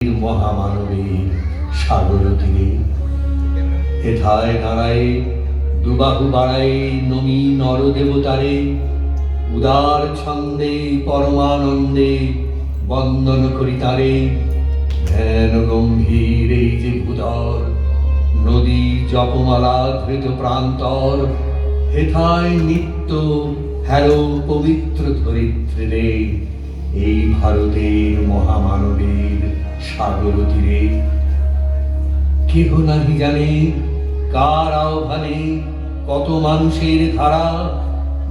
মহামানবীর সাগর তীরে হেথায় দাঁড়ায় দুবাহু বাড়ায় নমী নর দেবতারে উদার ছন্দে পরমানন্দে বন্দন করি তারে। ধ্যান গম্ভীর এই যে ভূধর নদী জপমালা ধৃত প্রান্তর হেথায় নিত্য হ্যালো পবিত্র ধরিত্রী রে এই ভারতের মহামানবীর সাগর তীরে। কেহ নাহি জানে কার আহ্বানে কত মানুষের ধারা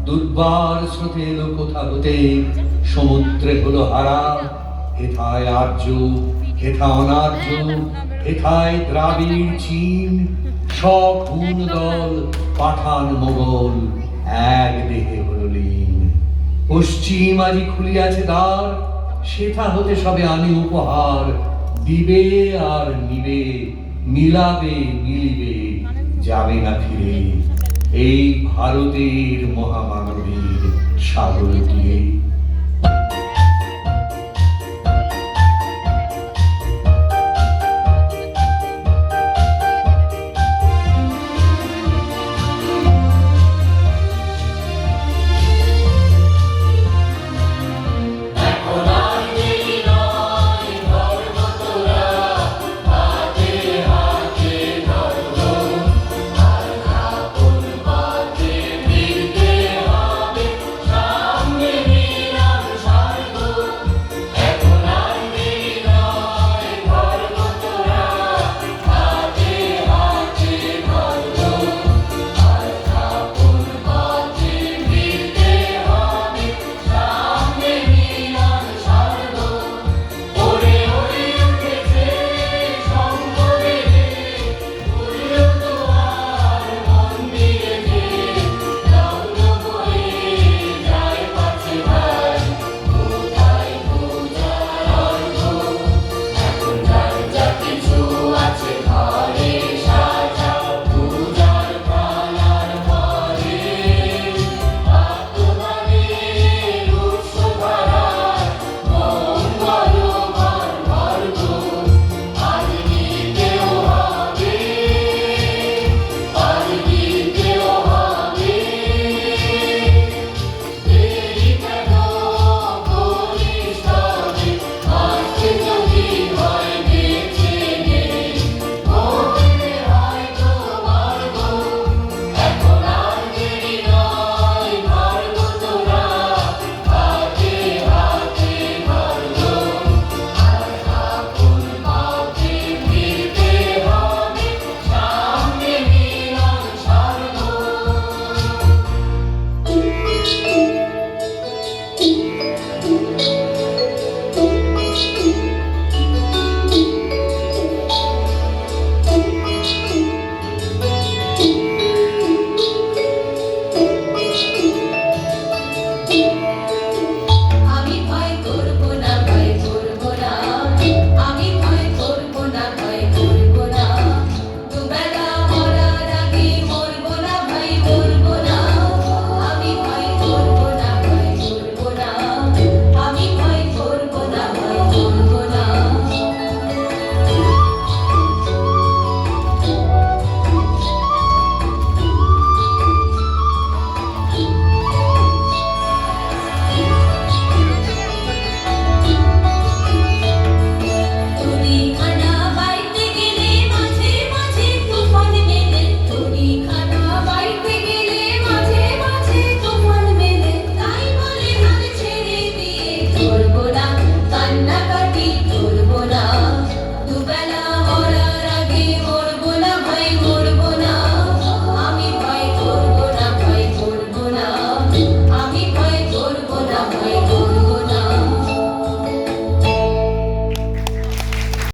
দুর্বার স্রোতে এলো কোথা হতে সমুদ্রে হলো হারা। হেথায় আর্য হেথা অনার্য হেথায় দ্রাবিড় চীন সখুন দল পাঠান মোগল এক দেহে হলো লীন। পশ্চিম আজি খুলিয়াছে দ্বার সেথা হতে সবে আনি উপহার দিবে আর নিবে মিলাবে মিলিবে যাবে না ফিরে এই ভারতের মহামানবীর সাগর তীরে।